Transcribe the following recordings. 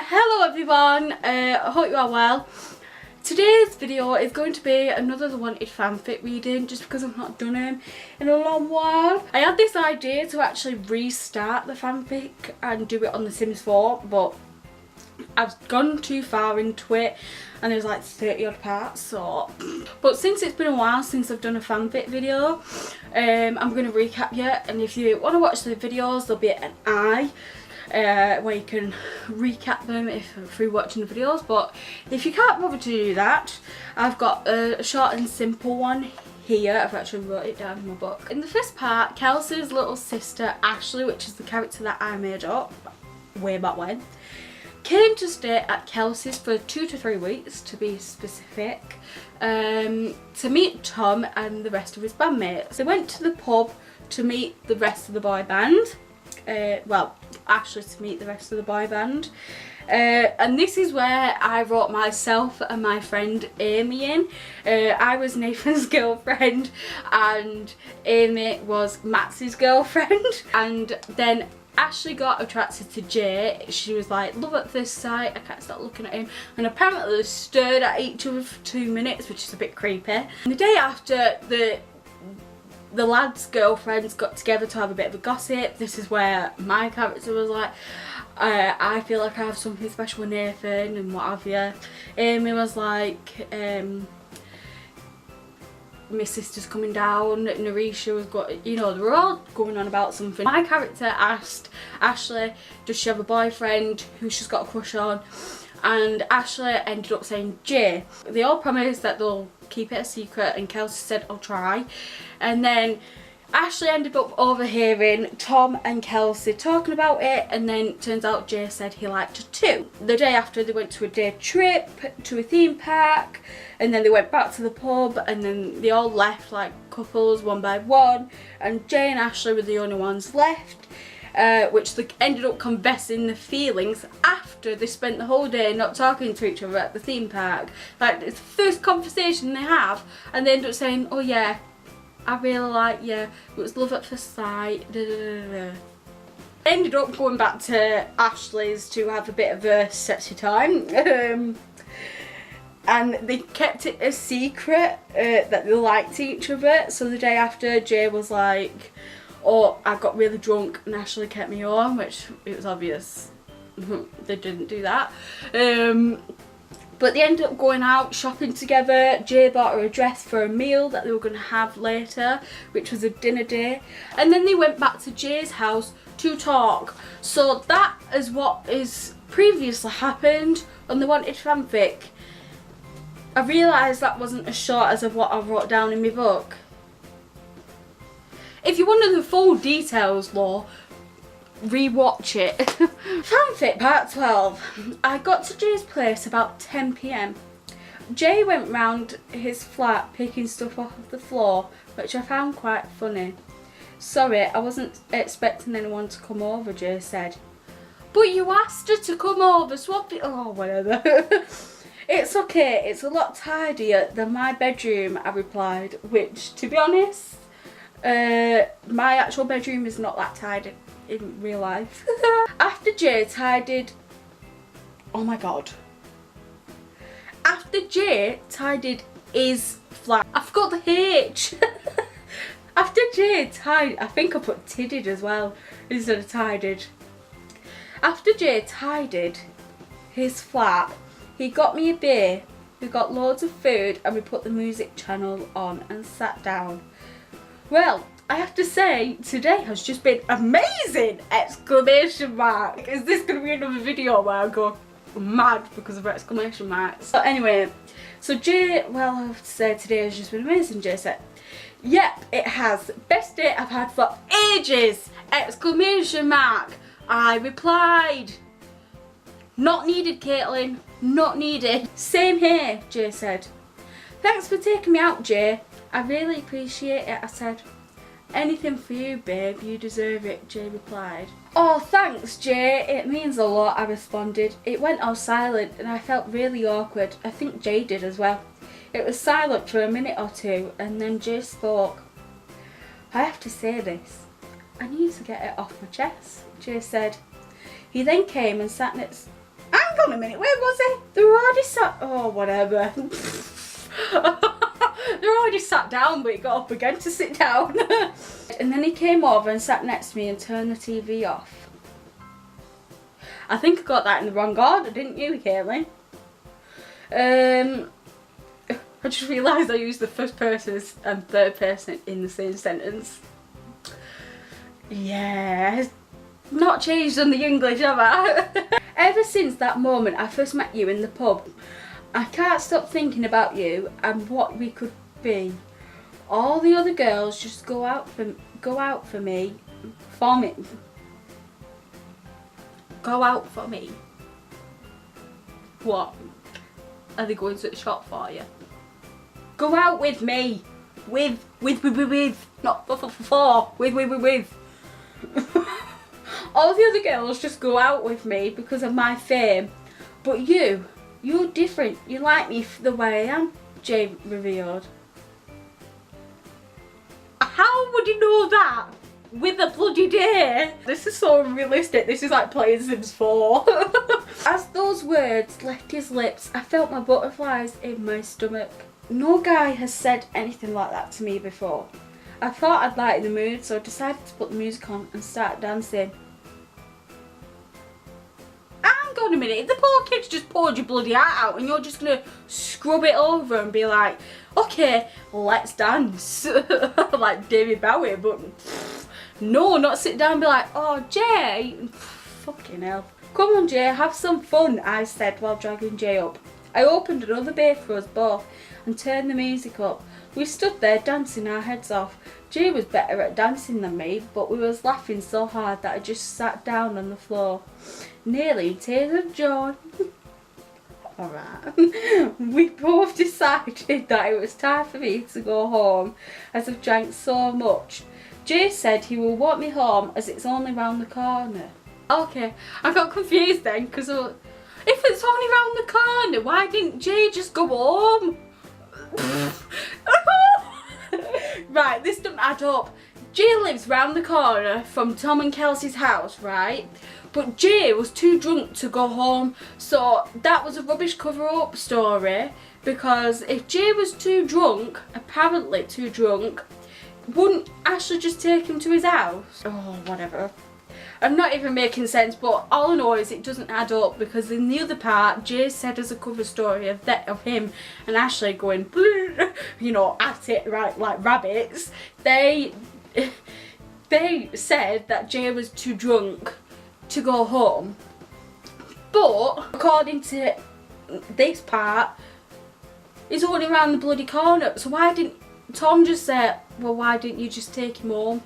Hello everyone, I hope you are well. Today's video is going to be another wanted fanfic reading just because I've not done them in a long while. I had this idea to actually restart the fanfic and do it on The Sims 4, but I've gone too far into it and there's like 30 odd parts, so. But since it's been a while since I've done a fanfic video, I'm going to recap you, and if you want to watch the videos there'll be an I. Where you can recap them through watching the videos, but if you can't bother to do that, I've got a short and simple one here. I've actually wrote it down in my book. In the first part, Kelsey's little sister Ashley, which is the character that I made up way back when, came to stay at Kelsey's for 2 to 3 weeks to be specific, to meet Tom and the rest of his bandmates. They went to the pub to meet the rest of the boy band. Well, Ashley to meet the rest of the boy band, and this is where I wrote myself and my friend Amy in. I was Nathan's girlfriend and Amy was Max's girlfriend, and then Ashley got attracted to Jay. She was like, love at first sight, I can't stop looking at him, and apparently they stared at each other for 2 minutes, which is a bit creepy. And the day after, the lads' girlfriends got together to have a bit of a gossip. This is where my character was like, I feel like I have something special with Nathan and what have you. Amy was like, my sister's coming down, Narisha was got, you know, they were all going on about something. My character asked Ashley, does she have a boyfriend who she's got a crush on? And Ashley ended up saying Jay. They all promised that they'll keep it a secret, and Kelsey said I'll try. And then Ashley ended up overhearing Tom and Kelsey talking about it, and then turns out Jay said he liked her too. The day after, they went to a day trip to a theme park, and then they went back to the pub, and then they all left like couples one by one, and Jay and Ashley were the only ones left. Which they ended up confessing the feelings after they spent the whole day not talking to each other at the theme park. Like, it's the first conversation they have, and they end up saying, oh yeah, I really like you, it was love at first sight, da, da, da, da. Ended up going back to Ashley's to have a bit of a sexy time. And they kept it a secret that they liked each other. So the day after, Jay was like, oh, I got really drunk and Ashley kept me on, which it was obvious they didn't do that. But they ended up going out shopping together. Jay bought her a dress for a meal that they were going to have later, which was a dinner day. And then they went back to Jay's house to talk. So that is what is previously happened on the Wanted fanfic. I realised that wasn't as short as of what I wrote down in my book. If you want the full details, though, rewatch it. Fanfic part 12. I got to Jay's place about 10 PM. Jay went round his flat picking stuff off the floor, which I found quite funny. Sorry, I wasn't expecting anyone to come over, Jay said. But you asked her to come over, swap it. Oh, whatever. It's okay, it's a lot tidier than my bedroom, I replied, which, to be honest, my actual bedroom is not that tidy in real life. After Jay tidied, oh my god. After Jay tidied his flat, I forgot the H. After Jay tidied, I think I put tidied as well instead of tidied. After Jay tidied his flat, he got me a beer, we got loads of food, and we put the music channel on and sat down. Well, I have to say, today has just been amazing! Exclamation mark! Is this going to be another video where I go mad because of exclamation marks? But anyway, so Jay, well, I have to say today has just been amazing, Jay said. Yep, it has. Best day I've had for ages! Exclamation mark! I replied. Not needed, Kaitlin. Not needed. Same here, Jay said. Thanks for taking me out, Jay. I really appreciate it, I said. Anything for you, babe, you deserve it, Jay replied. Oh, thanks, Jay, it means a lot, I responded. It went all silent and I felt really awkward. I think Jay did as well. It was silent for a minute or two and then Jay spoke. I have to say this. I need to get it off my chest, Jay said. He then came and sat next... Hang on a minute, where was he? They were already sat, oh whatever. They're already sat down, but he got up again to sit down. And then he came over and sat next to me and turned the TV off. I think I got that in the wrong order, didn't you, Kaitlin? I just realised I used the first person and third person in the same sentence. Yeah, not changed on the English, have I? Ever since that moment I first met you in the pub, I can't stop thinking about you and what we could be. All the other girls just go out for me. Go out for me. What? Are they going to the shop for you? Go out with me. With. Not for. With. All the other girls just go out with me because of my fame. But you're different. You like me the way I am, Jay revealed. How would you know that? With a bloody day. This is so unrealistic. This is like playing Sims 4. As those words left his lips, I felt my butterflies in my stomach. No guy has said anything like that to me before. I thought I'd lighten the mood, so I decided to put the music on and start dancing. Hang on a minute, if the poor kid's just poured your bloody heart out and you're just gonna scrub it over and be like, okay, let's dance. Like David Bowie, but no, not sit down and be like, oh Jay, fucking hell. Come on Jay, have some fun, I said while dragging Jay up. I opened another beer for us both and turned the music up. We stood there dancing our heads off. Jay was better at dancing than me, but we was laughing so hard that I just sat down on the floor, nearly in tears of joy. Alright. We both decided that it was time for me to go home as I've drank so much. Jay said he will walk me home as it's only round the corner. Okay, I got confused then because if it's only round the corner, why didn't Jay just go home? Right, this doesn't add up. Jay lives round the corner from Tom and Kelsey's house, right? But Jay was too drunk to go home, so that was a rubbish cover-up story, because if Jay was too drunk, apparently too drunk, wouldn't Ashley just take him to his house? Oh, whatever. I'm not even making sense, but all I know is it doesn't add up, because in the other part, Jay said as a cover story of him and Ashley going, you know, at it right like rabbits. They said that Jay was too drunk to go home, but according to this part, he's only around the bloody corner. So why didn't Tom just say, well, why didn't you just take him home?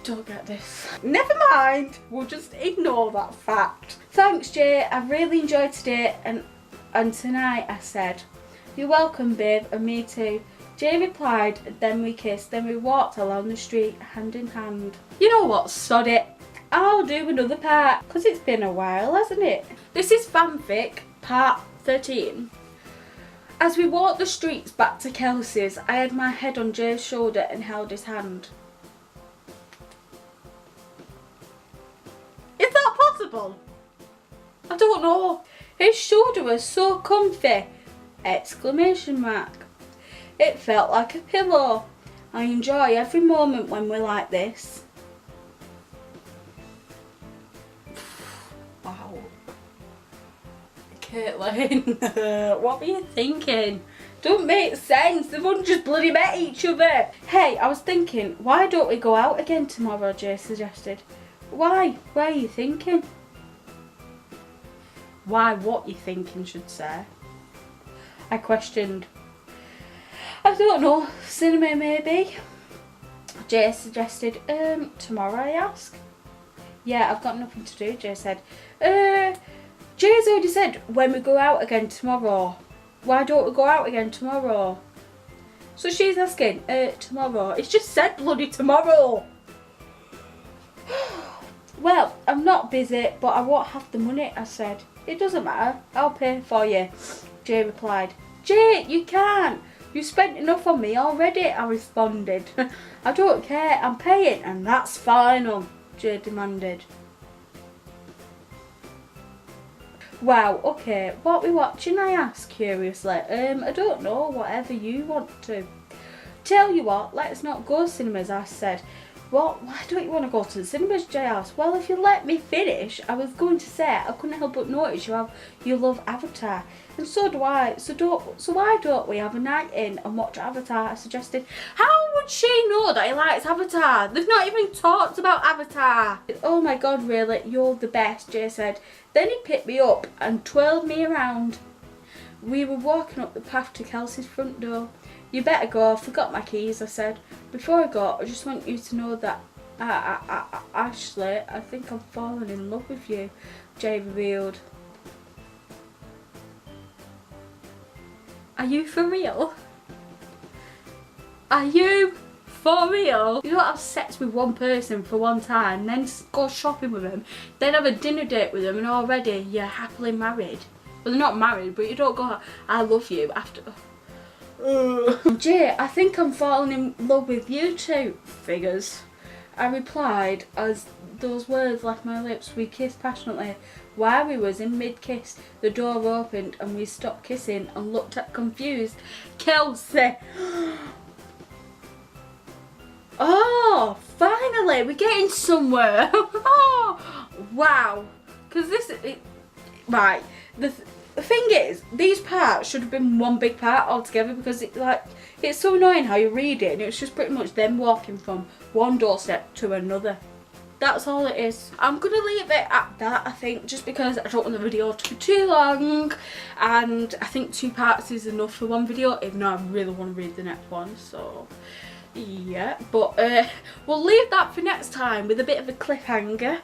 Don't get this. Never mind, we'll just ignore that fact. Thanks Jay, I've really enjoyed today and tonight, I said. You're welcome babe, and me too. Jay replied, then we kissed, then we walked along the street hand in hand. You know what, sod it. I'll do another part, because it's been a while, hasn't it? This is Fanfic, part 13. As we walked the streets back to Kelsey's, I had my head on Jay's shoulder and held his hand. Is that possible? I don't know. His shoulder was so comfy! Exclamation mark. It felt like a pillow. I enjoy every moment when we're like this. Wow. Kaitlin, what were you thinking? Don't make sense. They've only just bloody met each other. Hey, I was thinking, why don't we go out again tomorrow? Jay suggested. Why? Where are you thinking? Why what you thinking should say. I questioned. I don't know, cinema maybe? Jay suggested, tomorrow I asked. Yeah, I've got nothing to do, Jay said. Jay's already said when we go out again tomorrow. Why don't we go out again tomorrow? So she's asking, tomorrow. It's just said bloody tomorrow. Well, I'm not busy, but I won't have the money, I said. It doesn't matter, I'll pay for you, Jay replied. Jay, you can't. You spent enough on me already, I responded. I don't care, I'm paying and that's final. Jay demanded. Wow, okay, what we watching, I asked curiously. I don't know, whatever you want to. Tell you what, let's not go cinemas, I said. What? Why don't you want to go to the cinemas, Jay asked. Well, if you let me finish, I was going to say I couldn't help but notice you love Avatar. And so do I. So why don't we have a night in and watch Avatar? I suggested. How would she know that he likes Avatar? They've not even talked about Avatar. Oh my god, really? You're the best, Jay said. Then he picked me up and twirled me around. We were walking up the path to Kelsey's front door. You better go, I forgot my keys, I said. Before I go, I just want you to know that Ashley, I think I'm falling in love with you, Jay revealed. Are you for real? Are you for real? You don't have sex with one person for one time, then go shopping with them, then have a dinner date with them, and already you're happily married. Well, they're not married, but you don't go, I love you after. Jay, I think I'm falling in love with you too, figures. I replied as those words left my lips. We kissed passionately. While we was in mid-kiss, the door opened and we stopped kissing and looked at confused Kelsey. Oh, finally, we're getting somewhere. Oh, wow. Because right, the thing is, these parts should have been one big part altogether, because it's so annoying how you read it and it's just pretty much them walking from one doorstep to another. That's all it is. I'm gonna leave it at that, I think, just because I don't want the video to be too long, and I think 2 parts is enough for one video, even though I really want to read the next one. So yeah, but we'll leave that for next time with a bit of a cliffhanger.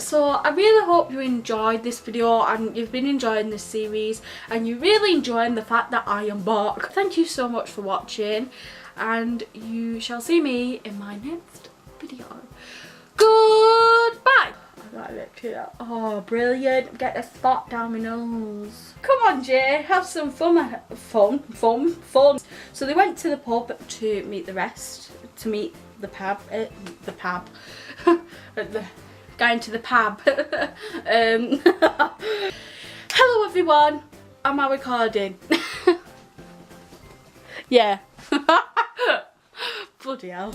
So I really hope you enjoyed this video and you've been enjoying this series and you're really enjoying the fact that I am back. Thank you so much for watching, and you shall see me in my next video. Goodbye. I got a lip here. Oh, brilliant. Get a spot down my nose. Come on, Jay. Have some fun. Fun. So they went to the pub to meet the rest. To meet the pub. Going to the pub. Hello, everyone. Am I recording? Yeah. Bloody hell.